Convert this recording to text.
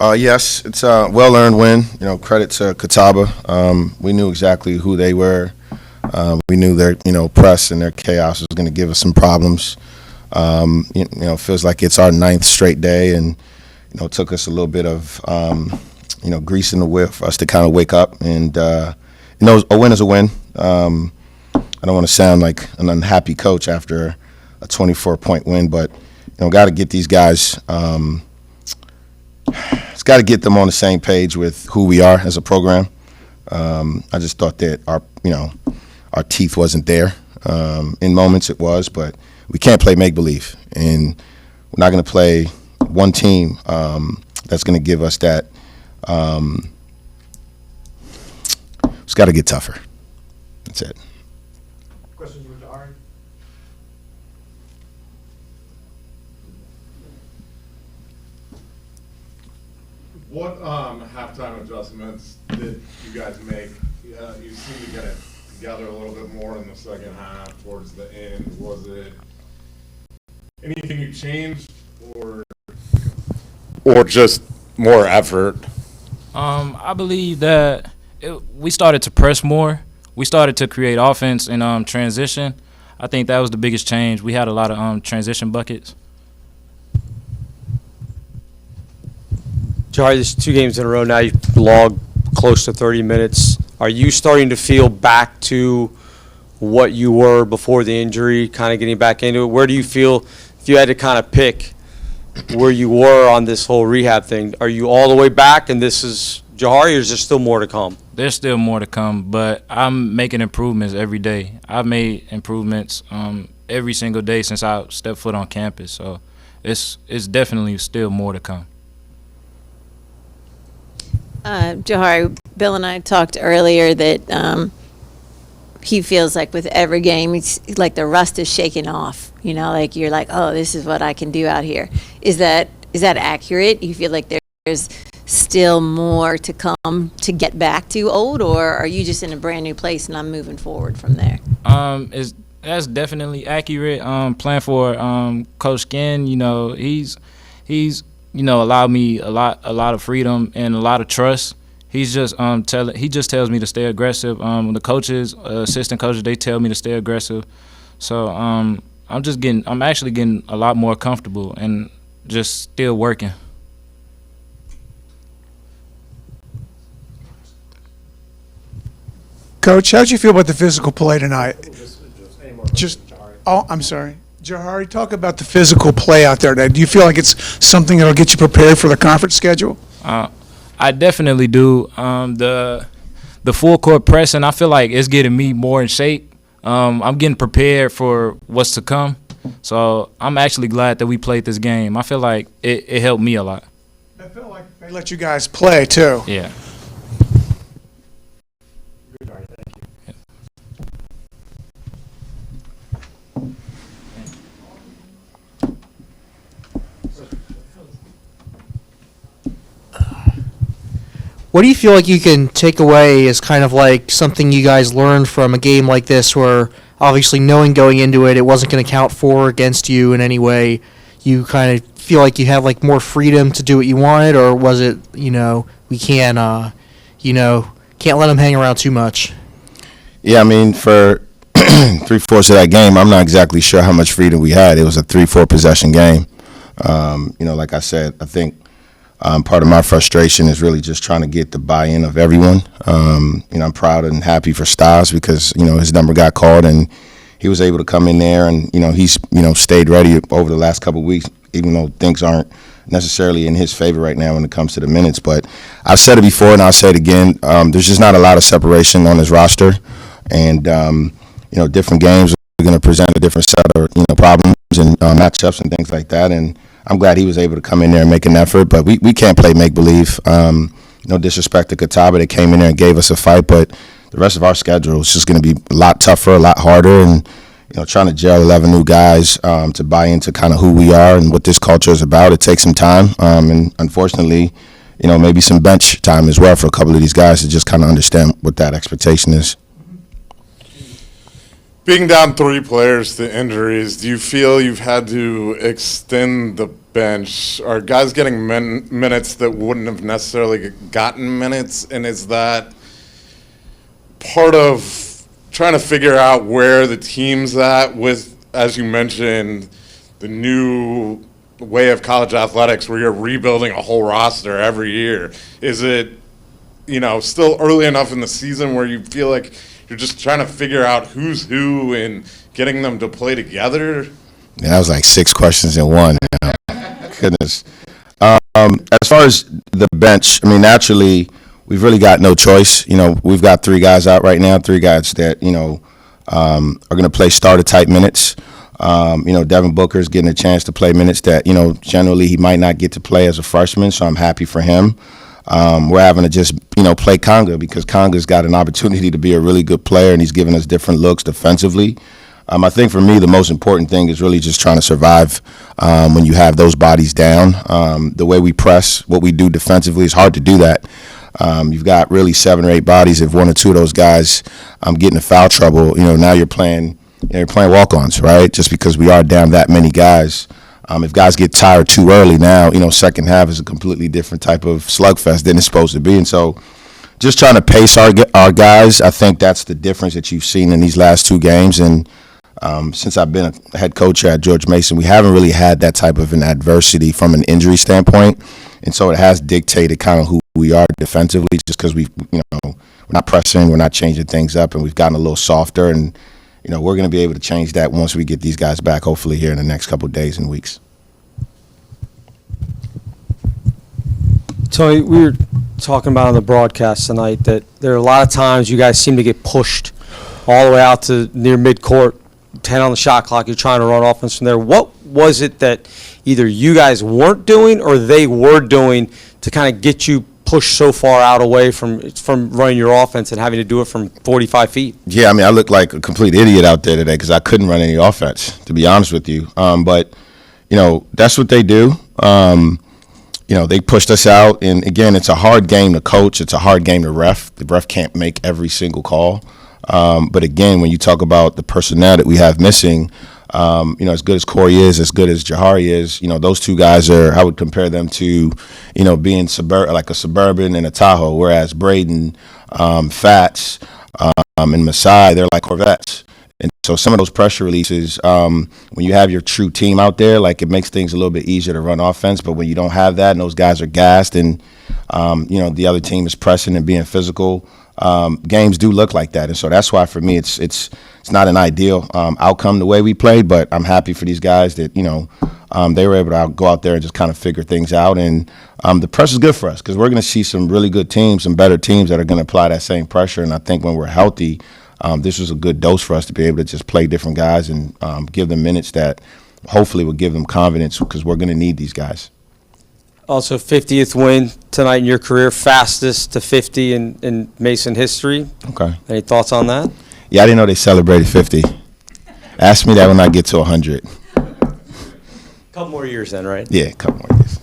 Yes, it's a well-earned win. Credit to Catawba. We knew exactly who they were. We knew their, press and their chaos was going to give us some problems. It feels like it's our ninth straight day, and it took us a little bit of, grease in the wheel for us to kind of wake up. And a win is a win. I don't want to sound like an unhappy coach after a 24-point win, but got to get these guys. It's got to get them on the same page with who we are as a program. I just thought that our teeth wasn't there. In moments it was, but we can't play make-believe. And we're not going to play one team that's going to give us that. It's got to get tougher. That's it. Questions for Jahari? What halftime adjustments did you guys make? You seem to get it together a little bit more in the second half, towards the end. Was it anything you changed, or just more effort? I believe that we started to press more. We started to create offense in transition. I think that was the biggest change. We had a lot of transition buckets. Jahari, there's 2 games in a row now. You've logged close to 30 minutes. Are you starting to feel back to what you were before the injury, kind of getting back into it? Where do you feel, if you had to kind of pick where you were on this whole rehab thing, are you all the way back and this is Jahari, or is there still more to come? There's still more to come, but I'm making improvements every day. I've made improvements every single day since I stepped foot on campus, so it's definitely still more to come. Jahari, Bill and I talked earlier that he feels like with every game, it's like the rust is shaking off. Like you're like, oh, this is what I can do out here. Is that accurate? You feel like there's still more to come to get back to old, or are you just in a brand new place and I'm moving forward from there? That's definitely accurate. Playing for Coach Skin, he's allowed me a lot of freedom and a lot of trust. He's just he just tells me to stay aggressive. The coaches, assistant coaches, they tell me to stay aggressive. So I'm actually getting a lot more comfortable and just still working. Coach, how'd you feel about the physical play tonight? I'm sorry. Jahari, talk about the physical play out there today. Do you feel like it's something that'll get you prepared for the conference schedule? I definitely do. The full court pressing, I feel like it's getting me more in shape. I'm getting prepared for what's to come. So I'm actually glad that we played this game. I feel like it helped me a lot. I feel like they let you guys play, too. Yeah. What do you feel like you can take away as kind of like something you guys learned from a game like this, where obviously knowing going into it, it wasn't going to count for or against you in any way? You kind of feel like you have like more freedom to do what you wanted, or was it, we can't let them hang around too much? Yeah, I mean, for 3/4 of that game, I'm not exactly sure how much freedom we had. It was a 3-4 possession game. Like I said, I think part of my frustration is really just trying to get the buy-in of everyone. I'm proud and happy for Styles because, his number got called and he was able to come in there and, he's, stayed ready over the last couple of weeks, even though things aren't necessarily in his favor right now when it comes to the minutes. But I've said it before and I'll say it again. There's just not a lot of separation on his roster. And, different games are going to present a different set of, problems and matchups and things like that. And I'm glad he was able to come in there and make an effort, but we can't play make-believe. No disrespect to Catawba. They came in there and gave us a fight, but the rest of our schedule is just going to be a lot tougher, a lot harder, and trying to gel 11 new guys to buy into kind of who we are and what this culture is about. It takes some time, and unfortunately, maybe some bench time as well for a couple of these guys to just kind of understand what that expectation is. Being down 3 players to injuries, do you feel you've had to extend the bench, are guys getting minutes that wouldn't have necessarily gotten minutes? And is that part of trying to figure out where the team's at with, as you mentioned, the new way of college athletics where you're rebuilding a whole roster every year? Is it, still early enough in the season where you feel like you're just trying to figure out who's who and getting them to play together? Yeah, that was like 6 questions in one. Goodness. As far as the bench, I mean, naturally, we've really got no choice. We've got 3 guys out right now, 3 guys that, are going to play starter-type minutes. Devin Booker's getting a chance to play minutes that, generally he might not get to play as a freshman, so I'm happy for him. We're having to just, play Conga because Conga's got an opportunity to be a really good player, and he's giving us different looks defensively. I think for me, the most important thing is really just trying to survive when you have those bodies down. The way we press, what we do defensively, is hard to do that. You've got really 7 or 8 bodies. If 1 or 2 of those guys get into foul trouble, now you're playing walk-ons, right? Just because we are down that many guys. If guys get tired too early now, second half is a completely different type of slugfest than it's supposed to be. And so just trying to pace our guys, I think that's the difference that you've seen in these last 2 games. And since I've been a head coach at George Mason, we haven't really had that type of an adversity from an injury standpoint. And so it has dictated kind of who we are defensively, just because we're not pressing, we're not changing things up, and we've gotten a little softer. And we're going to be able to change that once we get these guys back, hopefully here in the next couple of days and weeks. Tony, we were talking about on the broadcast tonight that there are a lot of times you guys seem to get pushed all the way out to near midcourt, 10 on the shot clock, you're trying to run offense from there. What was it that either you guys weren't doing or they were doing to kind of get you pushed so far out away from running your offense and having to do it from 45 feet? Yeah, I mean, I looked like a complete idiot out there today because I couldn't run any offense, to be honest with you. But, that's what they do. They pushed us out. And, again, it's a hard game to coach. It's a hard game to ref. The ref can't make every single call. But, again, when you talk about the personnel that we have missing, as good as Corey is, as good as Jahari is, those 2 guys I would compare them to, being like a Suburban and a Tahoe, whereas Braden, Fats, and Masai, they're like Corvettes. And so some of those pressure releases, when you have your true team out there, like, it makes things a little bit easier to run offense. But when you don't have that and those guys are gassed and, the other team is pressing and being physical, games do look like that. And so that's why for me it's not an ideal outcome the way we played, but I'm happy for these guys that they were able to go out there and just kind of figure things out. And the pressure is good for us because we're going to see some really good teams, some better teams that are going to apply that same pressure. And I think when we're healthy, this was a good dose for us to be able to just play different guys and give them minutes that hopefully will give them confidence because we're going to need these guys. Also, 50th win tonight in your career, fastest to 50 in Mason history. Okay. Any thoughts on that? Yeah, I didn't know they celebrated 50. Ask me that when I get to 100. Couple more years then, right? Yeah, a couple more years.